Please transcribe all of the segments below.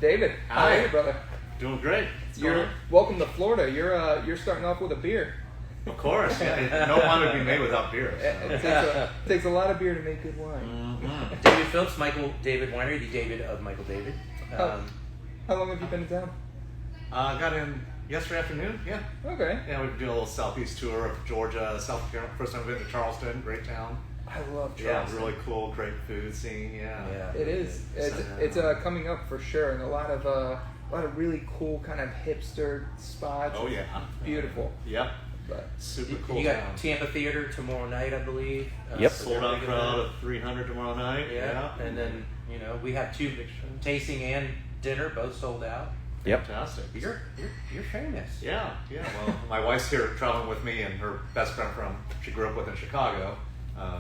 David, how are you, brother? Doing great. Welcome to Florida. You're starting off with a beer. Of course. Yeah. No wine would be made without beer. So. It takes a lot of beer to make good wine. Mm-hmm. David Phillips, Michael David Winery, the David of Michael David. How long have you been in town? Got in yesterday afternoon. Yeah. Okay. Yeah, we're doing a little southeast tour of Georgia, South Carolina. First time I've been to Charleston, great town. I love Charleston. Yeah, really cool, great food scene. Yeah. It is. It's coming up for sure, and a lot of really cool kind of hipster spots. Oh yeah. Beautiful. Yep. But super cool. You got Tampa Theater tomorrow night, I believe. Yep. Sold out crowd of 300 tomorrow night. Yeah. And then we have 2 tasting and dinner, both sold out. Yep. Fantastic. You're famous. Yeah. Well, my wife's here traveling with me, and her best friend she grew up with in Chicago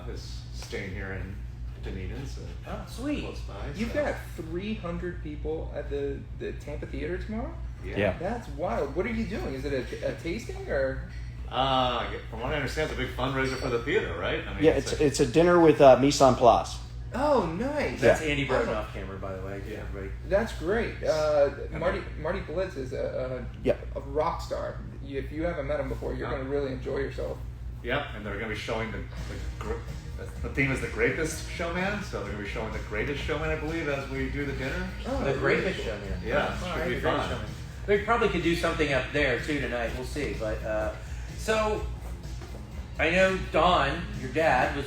is staying here in Dunedin. So sweet. Close by, You've got 300 people at the Tampa Theater tomorrow? Yeah. That's wild. What are you doing? Is it a tasting or? From what I understand, it's a big fundraiser for the theater, right? I mean, it's a dinner with mise en place. Oh, nice. That's Andy Burton off camera, by the way. Yeah, everybody. That's great. Marty Blitz is a rock star. If you haven't met him before, you're going to really enjoy yourself. Yep, and they're going to be showing the theme is the greatest showman, so they're going to be showing the greatest showman, I believe, as we do the dinner. Oh, the greatest showman. Yeah, should be fun. We probably could do something up there too tonight. We'll see. But so I know Don, your dad,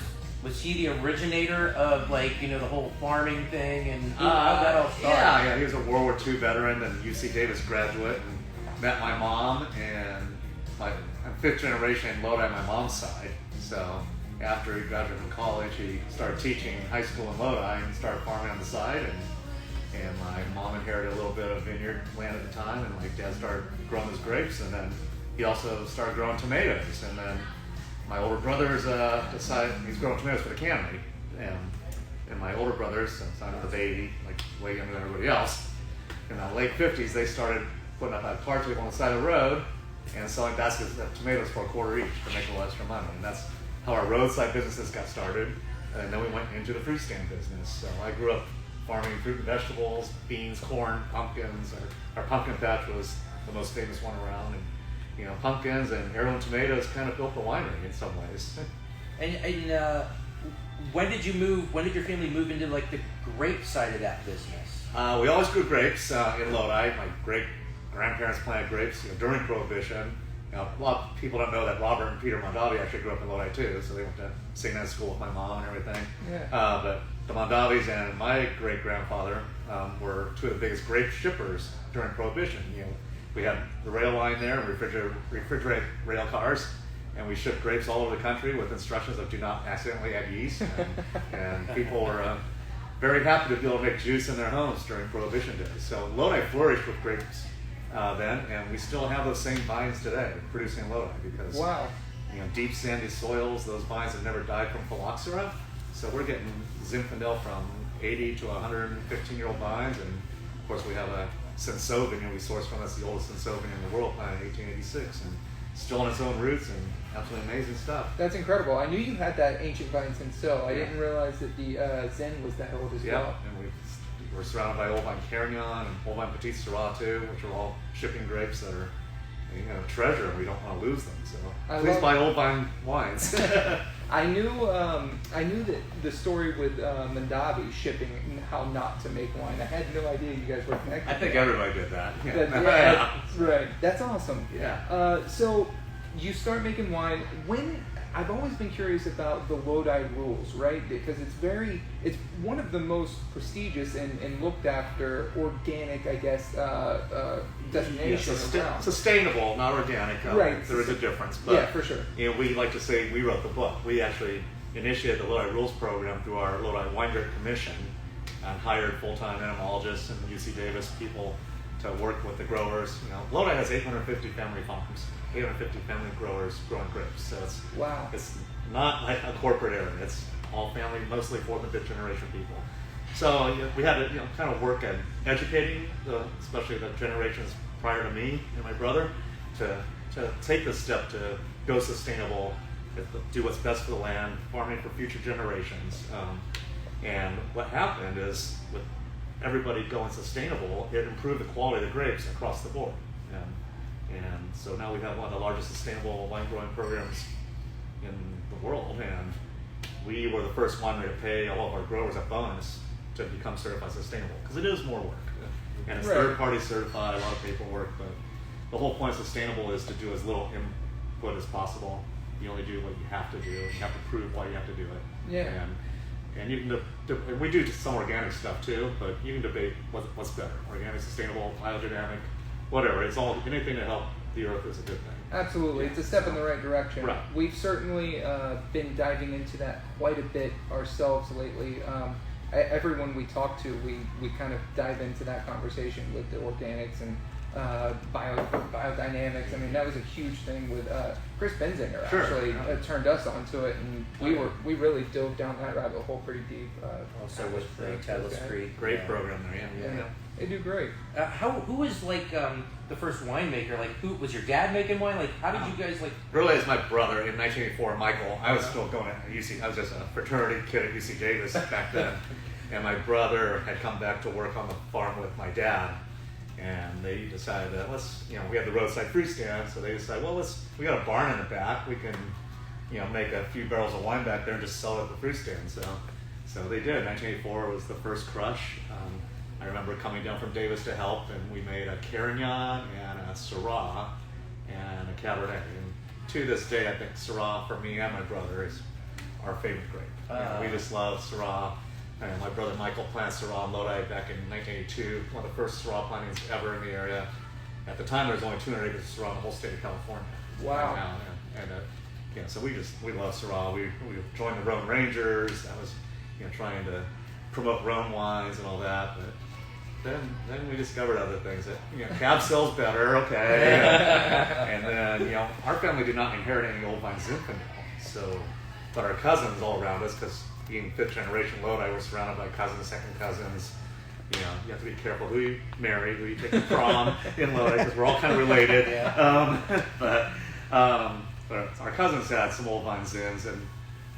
was he the originator of the whole farming thing and how that all started? Yeah, he was a World War II veteran and UC Davis graduate, and met my mom, and I'm 5th generation in Lodi, my mom's side. So after he graduated from college, he started teaching high school in Lodi and started farming on the side. And my mom inherited a little bit of vineyard land at the time, and my dad started growing his grapes, and then he also started growing tomatoes. And then my older brothers decided he's growing tomatoes for the cannery, and my older brothers, since I'm the baby, way younger than everybody else, in the late 50s, they started putting up a car table on the side of the road and selling baskets of tomatoes for $0.25 each to make a little extra money. And that's how our roadside businesses got started. And then we went into the fruit stand business. So I grew up farming fruit and vegetables, beans, corn, pumpkins. Our pumpkin patch was the most famous one around. And pumpkins and heirloom tomatoes kind of built the winery in some ways. And when did you move? When did your family move into the grape side of that business? We always grew grapes in Lodi. My great grandparents planted grapes during Prohibition. A lot of people don't know that Robert and Peter Mondavi actually grew up in Lodi too, so they went to St. Anne's School with my mom and everything. Yeah. But the Mondavis and my great-grandfather were 2 of the biggest grape shippers during Prohibition. We had the rail line there, refrigerated rail cars, and we shipped grapes all over the country with instructions of do not accidentally add yeast. And people were very happy to be able to make juice in their homes during Prohibition days. So Lodi flourished with grapes then, and we still have those same vines today producing Lodi because deep sandy soils, those vines have never died from phylloxera. So we're getting Zinfandel from 80 to 115-year-old vines, and of course we have a Sansovignon we source from. That's the oldest Sansovignon in the world, planted in 1886, and still on its own roots, and absolutely amazing stuff. That's incredible. I knew you had that ancient vine Sanso. I didn't realize that the Zen was that old as well. And we're surrounded by Old Vine Carignan and Old Vine Petit Syrah too, which are all shipping grapes that are treasure, and we don't want to lose them. So please buy Old Vine wines. I knew that the story with Mondavi shipping and how not to make wine. I had no idea you guys were connected. I think everybody did that. Right. That's awesome. Yeah. So you start making wine. I've always been curious about the Lodi rules, right? Because it's one of the most prestigious and looked after organic, I guess, destinations around. Sustainable, not organic. Right. There is a difference. But, for sure. We like to say we wrote the book. We actually initiated the Lodi Rules program through our Lodi Wine Grape Commission and hired full-time entomologists and UC Davis people to work with the growers. Lodi has 850 family farms. 850 family growers growing grapes. So it's not like a corporate area. It's all family, mostly 4th and 5th generation people. So we had to kind of work at educating, especially the generations prior to me and my brother, to take this step to go sustainable, do what's best for the land, farming for future generations. And what happened is with everybody going sustainable, it improved the quality of the grapes across the board. And so now we have one of the largest sustainable wine growing programs in the world, and we were the first winery to pay all of our growers a bonus to become certified sustainable, because it is more work. And it's third-party certified, a lot of paperwork, but the whole point of sustainable is to do as little input as possible. You only do what you have to do, and you have to prove why you have to do it. Yeah. And you can and we do some organic stuff too, but you can debate what's better: organic, sustainable, biodynamic, whatever. It's all, anything to help the earth is a good thing. Absolutely, it's a step in the right direction. Right. We've certainly been diving into that quite a bit ourselves lately. Everyone we talk to, we kind of dive into that conversation with the organics and biodynamics. I mean, that was a huge thing with Chris Benzinger. Sure. Actually turned us onto it, and we really dove down that rabbit hole pretty deep. Also with Taylor's Creek. Great program there, yeah. They do great. Who was like the first winemaker? Like, who was your dad making wine? Like, how did you guys like? Really, it's my brother in 1984, Michael. I was still going to UC. I was just a fraternity kid at UC Davis back then, and my brother had come back to work on the farm with my dad, and they decided that we had the roadside fruit stand, so they decided, we got a barn in the back, we can, make a few barrels of wine back there and just sell it at the fruit stand. So they did. 1984 was the first crush. I remember coming down from Davis to help, and we made a Carignan and a Syrah and a Cabernet. And to this day, I think Syrah, for me and my brother, is our favorite grape. We just love Syrah. And my brother Michael planted Syrah in Lodi back in 1982, one of the first Syrah plantings ever in the area. At the time, there was only 200 acres of Syrah in the whole state of California. Wow. Right now, so we love Syrah. We joined the Rhone Rangers. That was, trying to promote Rhone wines and all that. But then we discovered other things that, Cab sells better, okay. And then, our family did not inherit any old vine Zinfandel. But our cousins all around us, because being fifth generation Lodi, we're surrounded by cousins, second cousins. You have to be careful who you marry, who you take the prom in Lodi, because we're all kind of related. But our cousins had some old vine Zins, and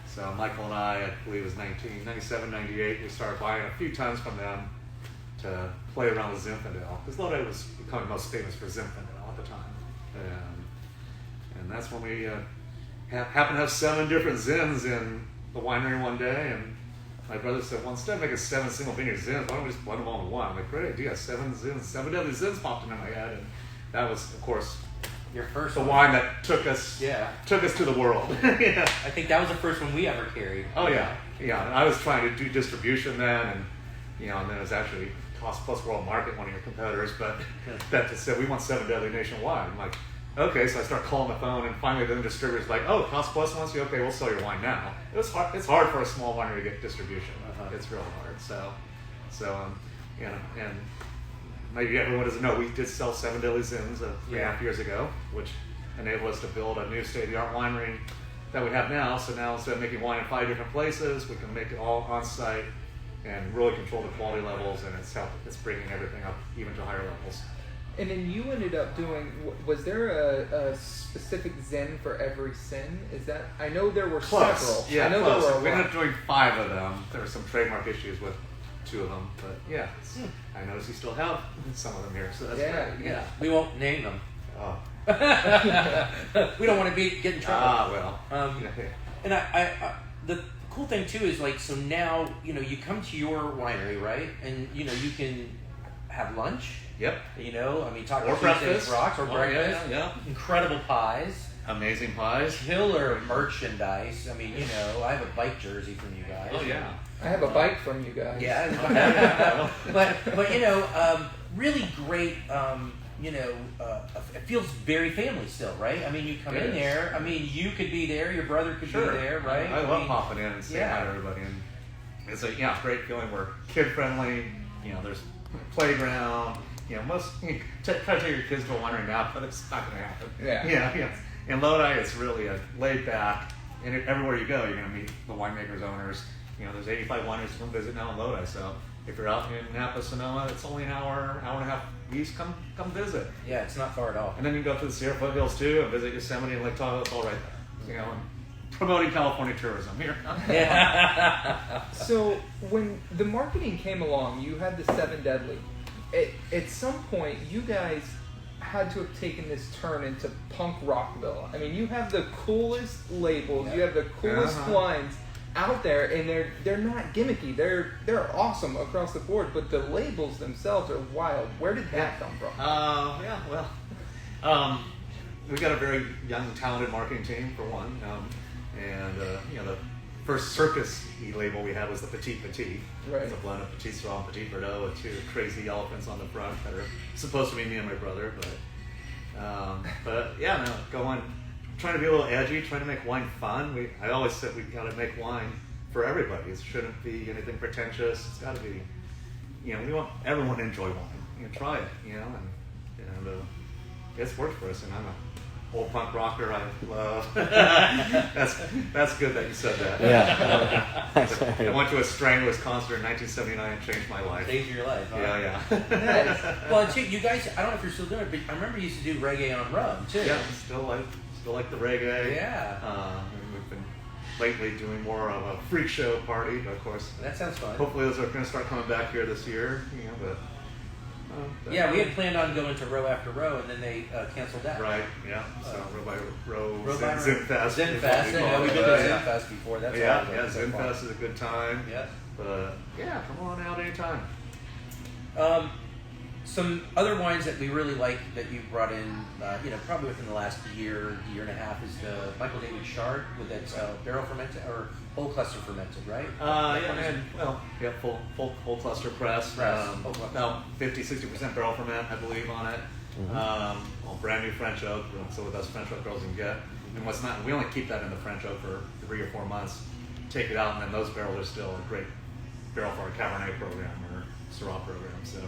so Michael and I believe it was 1997, 98, we started buying a few tons from them to play around with Zinfandel, because Lodi was becoming most famous for Zinfandel at the time. And that's when we happened to have 7 different Zins in the winery one day, and my brother said, instead of making 7 single vineyard Zins, why don't we just blend them all into one? I'm like, great idea, 7 Zins, 7 deadly Zins popped into my head, and that was, of course, your first the wine that took us to the world. I think that was the first one we ever carried. Oh yeah. And I was trying to do distribution then, and and then it was actually Cost Plus World Market, one of your competitors, but that just said we want 7 deadly nationwide. I'm like, okay, so I start calling the phone, and finally the distributor's like, oh, Cost Plus wants you, okay, we'll sell your wine now. It's hard for a small winery to get distribution. It's real hard. And maybe everyone doesn't know, we did sell 7 deadly Zins 3.5 years ago, which enabled us to build a new state-of-the-art winery that we have now. So now instead of making wine in 5 different places, we can make it all on-site and really control the quality levels, and it's bringing everything up even to higher levels. And then you ended up doing, was there a specific Zen for every sin? I know there were several. Yeah, I know close. there were a We ended lot. up doing 5 of them. There were some trademark issues with 2 of them, but I noticed you still have some of them here, so that's great. Yeah. We won't name them. Oh. We don't want to get in trouble. And the cool thing too is so now you come to your winery, right? And you can have lunch. Yep. Taco Or breakfast. Rocks or breakfast. Yeah. Incredible pies. Amazing pies. Killer merchandise. I have a bike jersey from you guys. Oh yeah. I have a bike from you guys. Yeah. but really great. It feels very family still, right? You come in there. You could be there. Your brother could be there, right? I love popping in and saying hi to everybody, and it's a great feeling. We're kid friendly. There's playground. Try to take your kids to a winery now, but it's not going to happen. Yeah. In Lodi, it's really a laid back, and everywhere you go, you're going to meet the winemakers, owners. There's 85 wineries to come visit now in Lodi, so if you're out in Napa, Sonoma, it's only an hour and a half east, come visit. Yeah, it's not far at all. And then you can go up to the Sierra foothills too, and visit Yosemite and Lake Tahoe, it's all right there. And promoting California tourism here. So when the marketing came along, you had the Seven Deadly. At some point, you guys had to have taken this turn into punk rockville. I mean, you have the coolest labels, you have the coolest wines out there, and they're not gimmicky. They're awesome across the board, but the labels themselves are wild. Where did that come from? We've got a very young, talented marketing team for one, and the first circus label we had was the Petit Petit. Right. It's a blend of Petit Syrah and Petit Verdot with two crazy elephants on the front that are supposed to be me and my brother, trying to be a little edgy, trying to make wine fun. I always said we got to make wine for everybody. It shouldn't be anything pretentious. It's got to be, we want everyone to enjoy wine. Try it, and it's worked for us. And I'm a old punk rocker. I love. That's good that you said that. Yeah. I went to a strenuous concert in 1979 and changed my life. Changed your life. Huh? Yeah. Nice. Well, too, you guys, I don't know if you're still doing it, but I remember you used to do reggae on rum too. Yeah, still like the reggae. Yeah. We've been lately doing more of a freak show party, but of course. That sounds fun. Hopefully those are going to start coming back here this year. Yeah, we had planned on going to row after row, and then they canceled that. Right. Yeah. So row by row. Zinfest. Zinfest. Yeah, we've been to Zinfest before. That's Zinfest is a good time. Yeah. But come on out anytime. Some other wines that we really like that you brought in, probably within the last year and a half, is the Michael David Chard with that barrel fermented or whole cluster fermented, right? Full cluster press. About 50-60% barrel ferment, I believe, on it. Brand new French oak, so the best French oak girls can get. And we only keep that in the French oak for 3 or 4 months. Take it out, and then those barrels are still a great barrel for our Cabernet program or Syrah program. So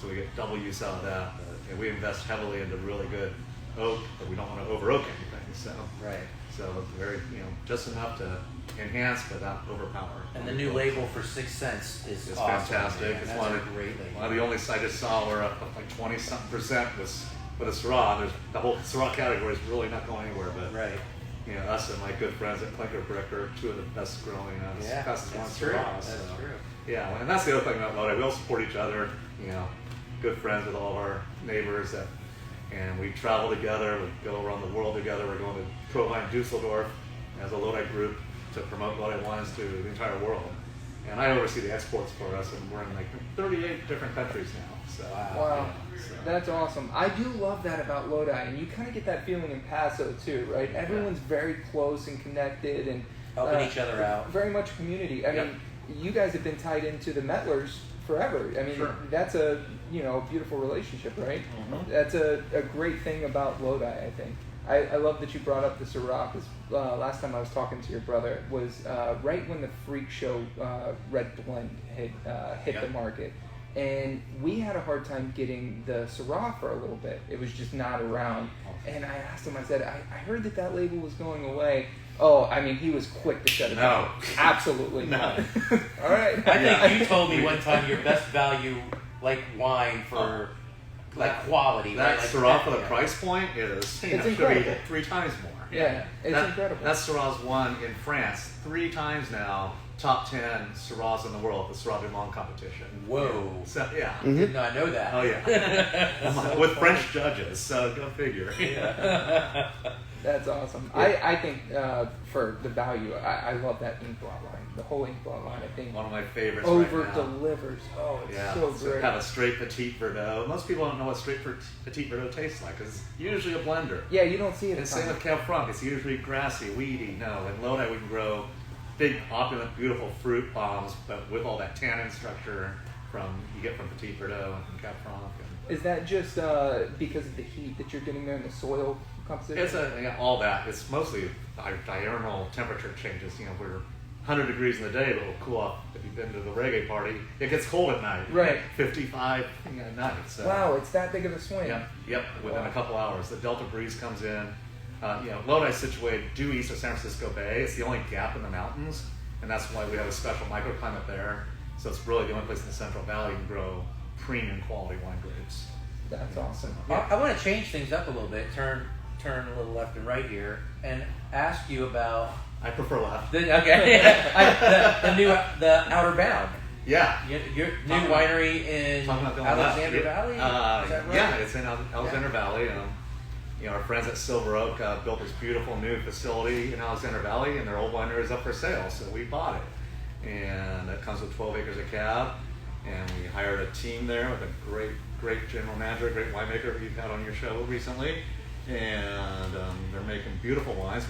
we get double use out of that. And we invest heavily into really good oak, but we don't want to over oak anything. So very just enough to enhance but not overpower. And the new label for 6 Cents is it's awesome. Fantastic. It's one of the only I just saw where like 20-something% was with a Syrah. The whole Syrah category is really not going anywhere. But us and my good friends at Clinker Brick are two of the best growing, fastest ones Syrahs. That's true. Yeah, and that's the other thing about Lodi. We all support each other. Good friends with all of our neighbors, and we travel together. We go around the world together. We're going to Provine Dusseldorf as a Lodi group to promote Lodi wines to the entire world. And I oversee the exports for us, and we're in like 38 different countries now. So, wow. That's awesome. I do love that about Lodi, and you kind of get that feeling in Paso too, right? Everyone's very close and connected, and helping each other out. Very much community. I mean, you guys have been tied into the Mettlers forever. I mean, that's a beautiful relationship, right? Mm-hmm. That's a great thing about Lodi, I think. I love that you brought up the Syrah, because last time I was talking to your brother was right when the Freak Show Red Blend hit the market. And we had a hard time getting the Syrah for a little bit. It was just not around. And I asked him, I said, I heard that label was going away. Oh, I mean, he was quick to shut it down. Absolutely not. All right. I think you told me one time your best value, wine for quality. That right? Syrah for the price point is should be 3 times more. Yeah, it's incredible. That Syrah's won in France 3 times now. Top 10 Syrahs in the world, the Syrah du Monde competition. Whoa. So, Did not know that. Oh, yeah. With French judges, so go figure. Yeah. That's awesome. Yeah. I think for the value, I love that ink blot line. The whole ink blot line, I think. One of my favorites over right now. delivers. Oh, it's so great. Have a straight Petit Verdot. Most people don't know what straight Petit Verdot tastes like, because it's usually a blender. Yeah, you don't see it. And same with Cab Franc. It's usually grassy, weedy. No, in Lodi we can grow big, opulent, beautiful fruit bombs, but with all that tannin structure you get from Petit Verdot and from Cab Franc. Is that just because of the heat that you're getting there in the soil composition? It's all that. It's mostly diurnal temperature changes. We're 100 degrees in the day, but we'll cool off. If you've been to the reggae party, it gets cold at night. Right. 55 at night. So. Wow, it's that big of a swing. Yep. Within a couple hours, the Delta breeze comes in. Lodi's situated due east of San Francisco Bay. It's the only gap in the mountains, and that's why we have a special microclimate there. So it's really the only place in the Central Valley you can grow premium quality wine grapes. That's awesome. I want to change things up a little bit, turn a little left and right here, and ask you about I prefer left. The Outer Bound. Yeah. Your new winery in Talking about going Alexander left. Valley? Is that right? Yeah, it's in Alexander Valley. Our friends at Silver Oak built this beautiful new facility in Alexander Valley, and their old winery is up for sale, so we bought it. And it comes with 12 acres of cab, and we hired a team there with a great general manager, great winemaker who you've had on your show recently, and they're making beautiful wines.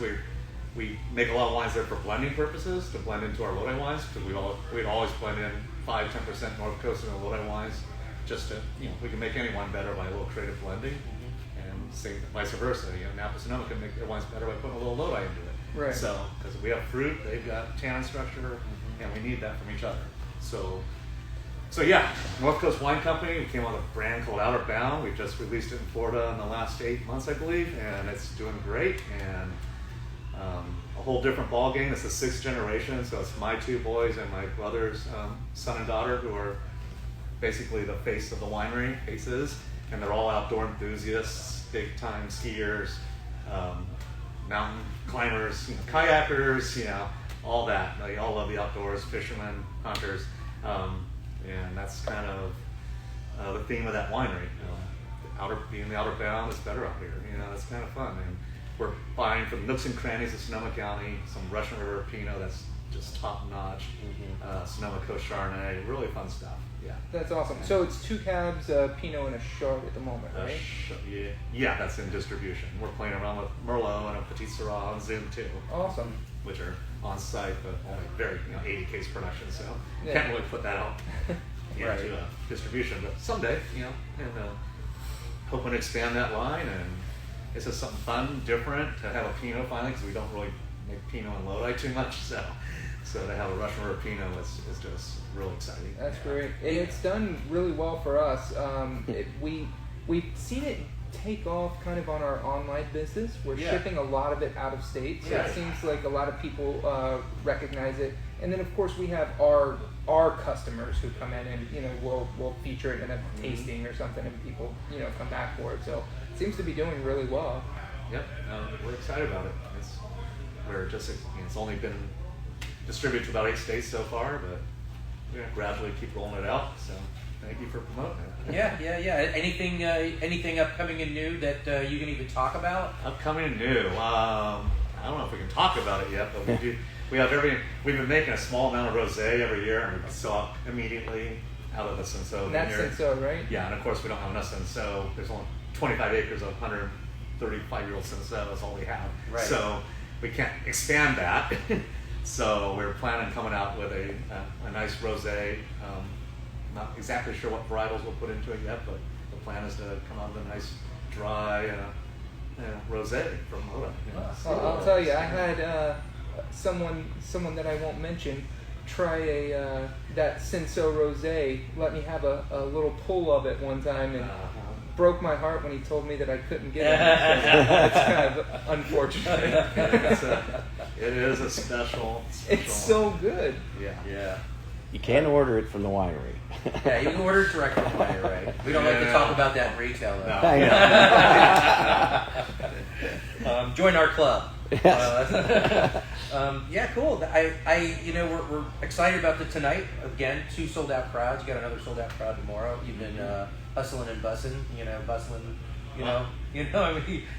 We make a lot of wines there for blending purposes, to blend into our Lodi wines, because we'd always blend in 5-10% North Coast and Lodi wines, just to, we can make any wine better by a little creative blending, and same vice versa. Napa Sonoma can make their wines better by putting a little Lodi into it. Right. So, because we have fruit, they've got tannin structure, and we need that from each other. So yeah, North Coast Wine Company, we came out with a brand called Outer Bound. We just released it in Florida in the last 8 months, I believe, and it's doing great. And a whole different ball game. It's the 6th generation, so it's my 2 boys and my brother's son and daughter who are basically the face of the winery, faces, and they're all outdoor enthusiasts, big time skiers, mountain climbers, kayakers, all that. They all love the outdoors, fishermen, hunters. And that's kind of the theme of that winery. Being the Outer Bound is better out here. It's kind of fun. And we're buying from nooks and crannies of Sonoma County, some Russian River Pinot that's just top notch, Sonoma Coast Chardonnay, really fun stuff. Yeah. That's awesome. So it's 2 cabs, Pinot and a Chard at the moment, right? Yeah, that's in distribution. We're playing around with Merlot and a Petit Syrah on Zoom too. Awesome. Which are on site, but only very 80 case production, so Yeah. can't really put that out Right. into distribution. But someday, and hoping to expand that line, and it's just something fun, different to have a Pinot finally, because we don't really make Pinot and Lodi too much. So to have a Russian River Pinot is just really exciting. That's great. And it's done really well for us. We've seen it take off kind of on our online business. We're shipping a lot of it out of state, so it seems like a lot of people recognize it. And then of course we have our customers who come in and we'll feature it in a tasting or something, and people come back for it. So it seems to be doing really well. Yep, we're excited about it. It's only been distributed to about 8 states so far, but we're gonna gradually keep rolling it out. So thank you for promoting it. Yeah. Anything upcoming and new that you can even talk about? Upcoming and new. I don't know if we can talk about it yet, but we do. We've been making a small amount of rosé every year, and we sell it immediately out of the Cinsault And that's vineyard. Cinsault, right? Yeah, and of course we don't have enough Cinsault. There's only 25 acres of 135-year-old Cinsault. That's all we have. Right. So we can't expand that. So we're planning coming out with a nice rosé. Not exactly sure what varietals we'll put into it yet, but the plan is to come out with a nice dry rosé from Lodi. I'll tell you, I had someone that I won't mention try that Cinsault rosé. Let me have a little pull of it one time, and broke my heart when he told me that I couldn't get it. It's kind of unfortunate. It is a special. It's so good. Yeah. You can order it from the winery. Yeah, you can order it direct from the winery, right? We don't like to talk about that in retail, though. No. I know. Join our club. Yes. Yeah, cool. We're excited about the tonight. Again, 2 sold out crowds. You got another sold out crowd tomorrow. You've been hustling and bustling. I mean,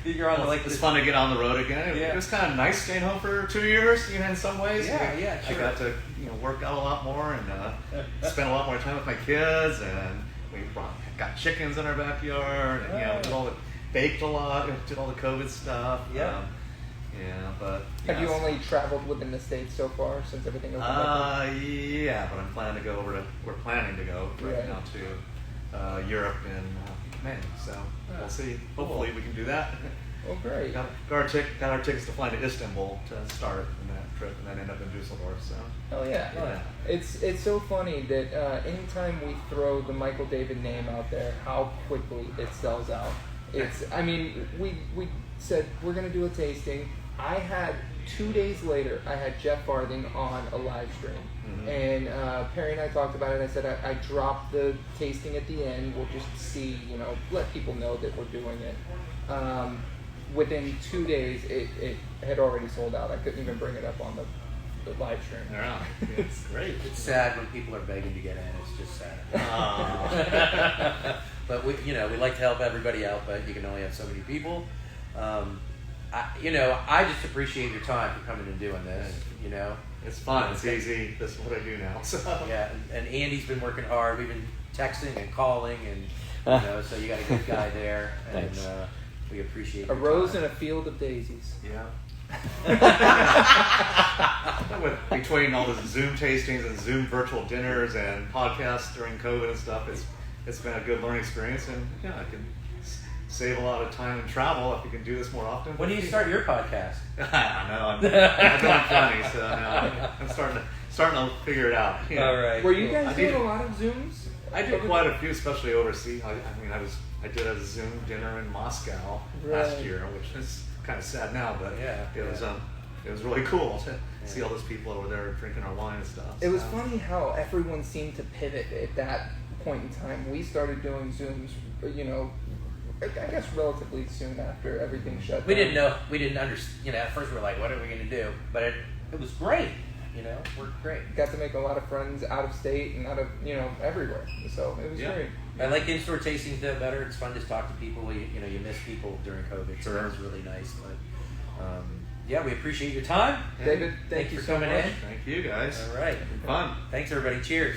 you're on It's fun to get on the road again. Yeah. It was kind of nice staying home for 2 years. In some ways. Yeah, sure. I got to work out a lot more and spend a lot more time with my kids, and we got chickens in our backyard, and baked a lot, did all the COVID stuff. But Have you only traveled within the States so far since everything opened up? Yeah, but we're planning to go right now to Europe in May, so we'll see. Hopefully we can do that. Oh, great. Got our tickets to fly to Istanbul to start in that trip, and then end up in Dusseldorf. So. Oh yeah. It's so funny that anytime we throw the Michael David name out there, how quickly it sells out. We said we're gonna do a tasting. I had 2 days later, I had Jeff Farthing on a live stream, and Perry and I talked about it. I said I dropped the tasting at the end. We'll just see, let people know that we're doing it. within 2 days, it had already sold out. I couldn't even bring it up on the live stream. Yeah, it's great. It's sad when people are begging to get in. It's just sad. Aw. But we like to help everybody out, but you can only have so many people. I just appreciate your time for coming and doing this. It's fun. It's easy. That's what I do now. So. Yeah, and Andy's been working hard. We've been texting and calling, and so you got a good guy there, and Thanks. we appreciate A your rose time. in a field of daisies. Yeah. Between all the Zoom tastings and Zoom virtual dinners and podcasts during COVID and stuff, it's been a good learning experience, and yeah, I can save a lot of time and travel if you can do this more often. When do you start your podcast? I know. I've done plenty, so now I'm starting to figure it out. Yeah. All right. Were you I guys did- doing a lot of Zooms? I did quite a few, especially overseas. I did a Zoom dinner in Moscow last Right. year, which is kind of sad now, but Yeah, it was really cool to see all those people over there drinking our wine and stuff. It was so. funny how everyone seemed to pivot at that point in time. We started doing Zooms, I guess relatively soon after everything shut down. We didn't know. We didn't understand. At first we were like, "What are we going to do?" But it was great. Worked great. Got to make a lot of friends out of state and out of, everywhere. So it was Yeah. great. I like in-store tastings better. It's fun to talk to people. You miss people during COVID, so Sure. that was really nice. But we appreciate your time. David, Thank you for for coming much. in. Thank you guys. All right. It's been fun. Thanks everybody. Cheers.